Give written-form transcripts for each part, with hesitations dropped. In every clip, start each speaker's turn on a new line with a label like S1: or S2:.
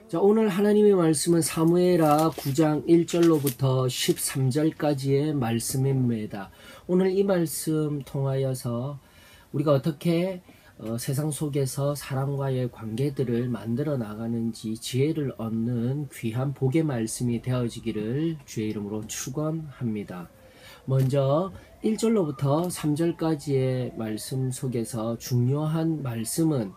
S1: 자, 오늘 하나님의 말씀은 사무엘하 9장 1절로부터 13절까지의 말씀입니다. 오늘 이 말씀 통하여서 우리가 어떻게 세상 속에서 사람과의 관계들을 만들어 나가는지 지혜를 얻는 귀한 복의 말씀이 되어지기를 주의 이름으로 축원합니다. 먼저 1절로부터 3절까지의 말씀 속에서 중요한 말씀은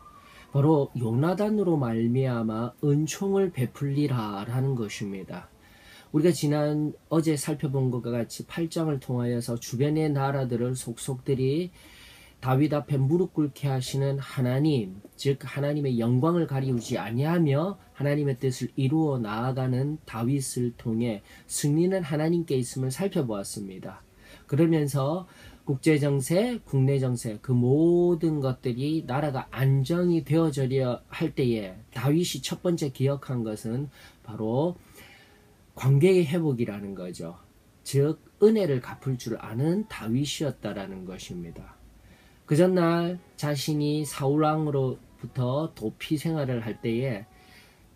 S1: 바로 요나단으로 말미암아 은총을 베풀리라 라는 것입니다. 우리가 어제 살펴본 것과 같이 8장을 통하여서 주변의 나라들을 속속들이 다윗 앞에 무릎 꿇게 하시는 하나님, 즉 하나님의 영광을 가리우지 아니하며 하나님의 뜻을 이루어 나아가는 다윗을 통해 승리는 하나님께 있음을 살펴보았습니다. 그러면서 국제정세, 국내정세 그 모든 것들이 나라가 안정이 되어져야 할 때에 다윗이 첫 번째 기억한 것은 바로 관계의 회복이라는 거죠. 즉 은혜를 갚을 줄 아는 다윗이었다라는 것입니다. 그 전날 자신이 사울왕으로부터 도피 생활을 할 때에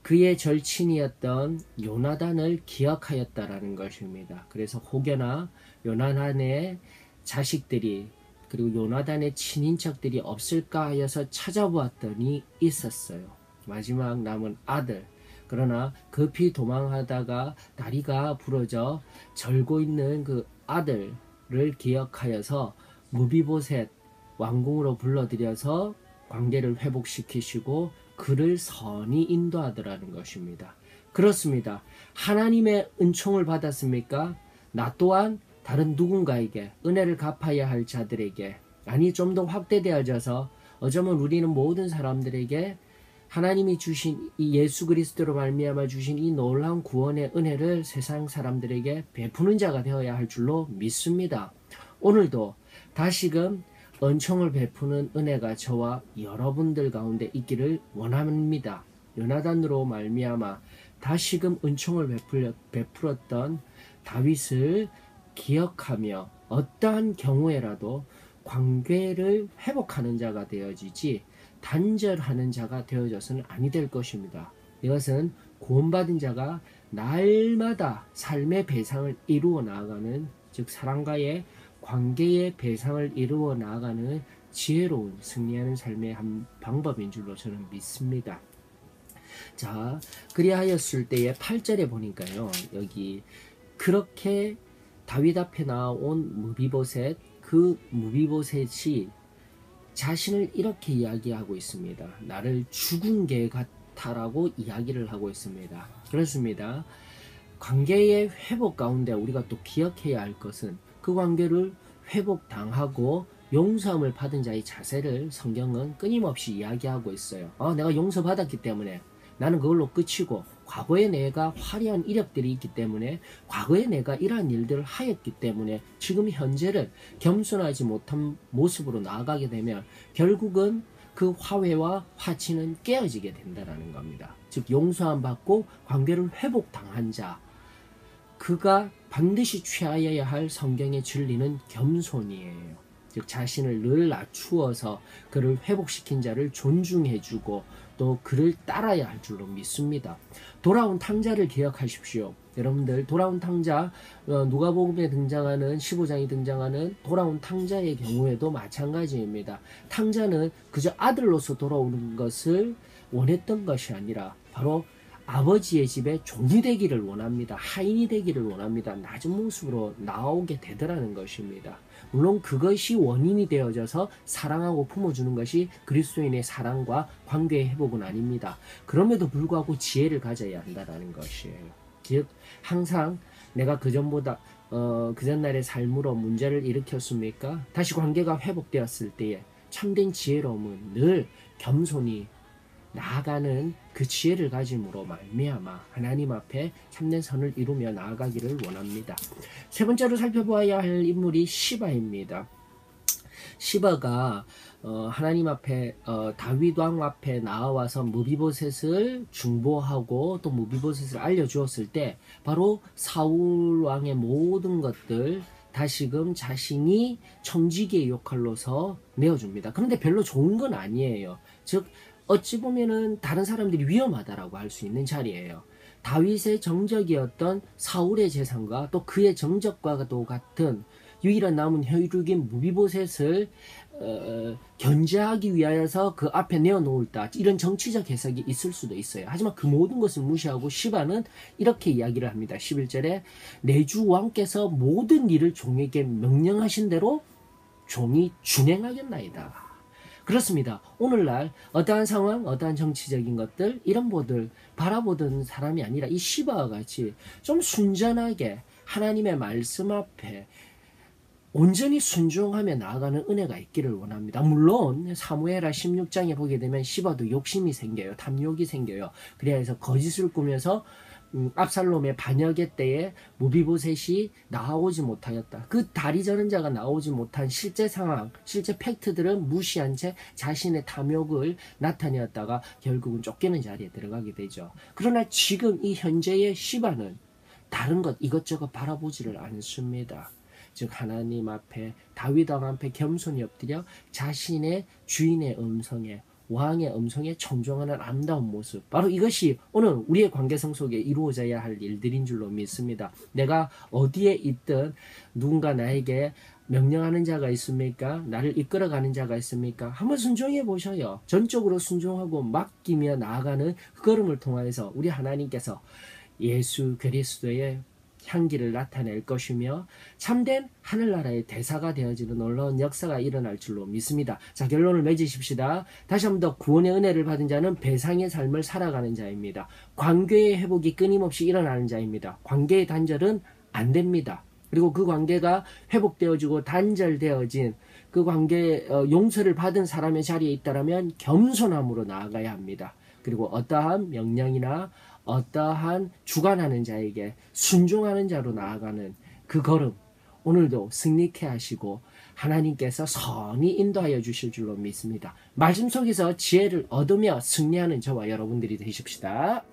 S1: 그의 절친이었던 요나단을 기억하였다라는 것입니다. 그래서 혹여나 요나단의 자식들이 그리고 요나단의 친인척들이 없을까 하여서 찾아보았더니 있었어요. 마지막 남은 아들. 그러나 급히 도망하다가 다리가 부러져 절고 있는 그 아들을 기억하여서 무비보셋 왕궁으로 불러들여서 관계를 회복시키시고 그를 선히 인도하더라는 것입니다. 그렇습니다. 하나님의 은총을 받았습니까? 나 또한 다른 누군가에게 은혜를 갚아야 할 자들에게, 아니 좀 더 확대되어져서 어쩌면 우리는 모든 사람들에게 하나님이 주신 이 예수 그리스도로 말미암아 주신 이 놀라운 구원의 은혜를 세상 사람들에게 베푸는 자가 되어야 할 줄로 믿습니다. 오늘도 다시금 은총을 베푸는 은혜가 저와 여러분들 가운데 있기를 원합니다. 요나단으로 말미암아 다시금 은총을 베풀었던 다윗을 기억하며 어떠한 경우에라도 관계를 회복하는 자가 되어지지 단절하는 자가 되어져서는 아니 될 것입니다. 이것은 구원받은 자가 날마다 삶의 배상을 이루어 나아가는, 즉 사람과의 관계의 배상을 이루어 나아가는 지혜로운 승리하는 삶의 한 방법인 줄로 저는 믿습니다. 자, 그리하였을 때에 8절에 보니까요, 여기 그렇게 다윗 앞에 나온 무비보셋, 그 무비보셋이 자신을 이렇게 이야기하고 있습니다. 나를 죽은 개 같아라고 이야기를 하고 있습니다. 그렇습니다. 관계의 회복 가운데 우리가 또 기억해야 할 것은 그 관계를 회복당하고 용서함을 받은 자의 자세를 성경은 끊임없이 이야기하고 있어요. 내가 용서받았기 때문에 나는 그걸로 끝이고, 과거에 내가 화려한 이력들이 있기 때문에, 과거에 내가 이러한 일들을 하였기 때문에 지금 현재를 겸손하지 못한 모습으로 나아가게 되면 결국은 그 화해와 화치는 깨어지게 된다는 겁니다. 즉 용서함 받고 관계를 회복당한 자, 그가 반드시 취하여야 할 성경의 진리는 겸손이에요. 즉 자신을 늘 낮추어서 그를 회복시킨 자를 존중해주고 또 그를 따라야 할 줄로 믿습니다. 돌아온 탕자를 기억하십시오. 여러분들, 돌아온 탕자, 누가복음에 등장하는 15장에 등장하는 돌아온 탕자의 경우에도 마찬가지입니다. 탕자는 그저 아들로서 돌아오는 것을 원했던 것이 아니라 바로 아버지의 집에 종이 되기를 원합니다. 하인이 되기를 원합니다. 낮은 모습으로 나오게 되더라는 것입니다. 물론 그것이 원인이 되어져서 사랑하고 품어주는 것이 그리스도인의 사랑과 관계의 회복은 아닙니다. 그럼에도 불구하고 지혜를 가져야 한다는 것이에요. 즉 항상 내가 그 전날의 삶으로 문제를 일으켰습니까? 다시 관계가 회복되었을 때에 참된 지혜로움은 늘 겸손히 나아가는 그 지혜를 가짐으로 말미암아 하나님 앞에 참된 선을 이루며 나아가기를 원합니다. 세 번째로 살펴보아야 할 인물이 시바입니다. 시바가 하나님 앞에 다윗 왕 앞에 나와서 무비보셋을 중보하고 또 무비보셋을 알려주었을 때 바로 사울 왕의 모든 것들, 다시금 자신이 청지기의 역할로서 내어줍니다. 그런데 별로 좋은 건 아니에요. 즉 어찌 보면은 다른 사람들이 위험하다라고 할 수 있는 자리예요. 다윗의 정적이었던 사울의 재산과 또 그의 정적과도 같은 유일한 남은 혈육인 무비보셋을 견제하기 위하여서 그 앞에 내어놓을다, 이런 정치적 해석이 있을 수도 있어요. 하지만 그 모든 것을 무시하고 시바는 이렇게 이야기를 합니다. 11절에 내 주 왕께서 모든 일을 종에게 명령하신 대로 종이 준행하겠나이다. 그렇습니다. 오늘날 어떠한 상황, 어떠한 정치적인 것들, 이런 것들 바라보던 사람이 아니라 이 시바와 같이 좀 순전하게 하나님의 말씀 앞에 온전히 순종하며 나아가는 은혜가 있기를 원합니다. 물론 사무엘하 16장에 보게 되면 시바도 욕심이 생겨요. 탐욕이 생겨요. 그래서 거짓을 꾸며서 압살롬의 반역의 때에 무비보셋이 나오지 못하였다. 그 다리 저는 자가 나오지 못한 실제 상황, 실제 팩트들은 무시한 채 자신의 탐욕을 나타내었다가 결국은 쫓기는 자리에 들어가게 되죠. 그러나 지금 이 현재의 시바는 다른 것 이것저것 바라보지를 않습니다. 즉 하나님 앞에, 다윗 왕 앞에 겸손히 엎드려 자신의 주인의 음성에, 왕의 음성에 청종하는 아름다운 모습, 바로 이것이 오늘 우리의 관계성 속에 이루어져야 할 일들인 줄로 믿습니다. 내가 어디에 있든 누군가 나에게 명령하는 자가 있습니까? 나를 이끌어가는 자가 있습니까? 한번 순종해 보셔요. 전적으로 순종하고 맡기며 나아가는 그 걸음을 통하여서 우리 하나님께서 예수 그리스도의 향기를 나타낼 것이며 참된 하늘나라의 대사가 되어지는 놀라운 역사가 일어날 줄로 믿습니다. 자, 결론을 맺으십시다. 다시 한 번 더 구원의 은혜를 받은 자는 배상의 삶을 살아가는 자입니다. 관계의 회복이 끊임없이 일어나는 자입니다. 관계의 단절은 안 됩니다. 그리고 그 관계가 회복되어지고 단절되어진 그 관계의 용서를 받은 사람의 자리에 있다면 겸손함으로 나아가야 합니다. 그리고 어떠한 명령이나 어떠한 주관하는 자에게 순종하는 자로 나아가는 그 걸음, 오늘도 승리케 하시고 하나님께서 선히 인도하여 주실 줄로 믿습니다. 말씀 속에서 지혜를 얻으며 승리하는 저와 여러분들이 되십시다.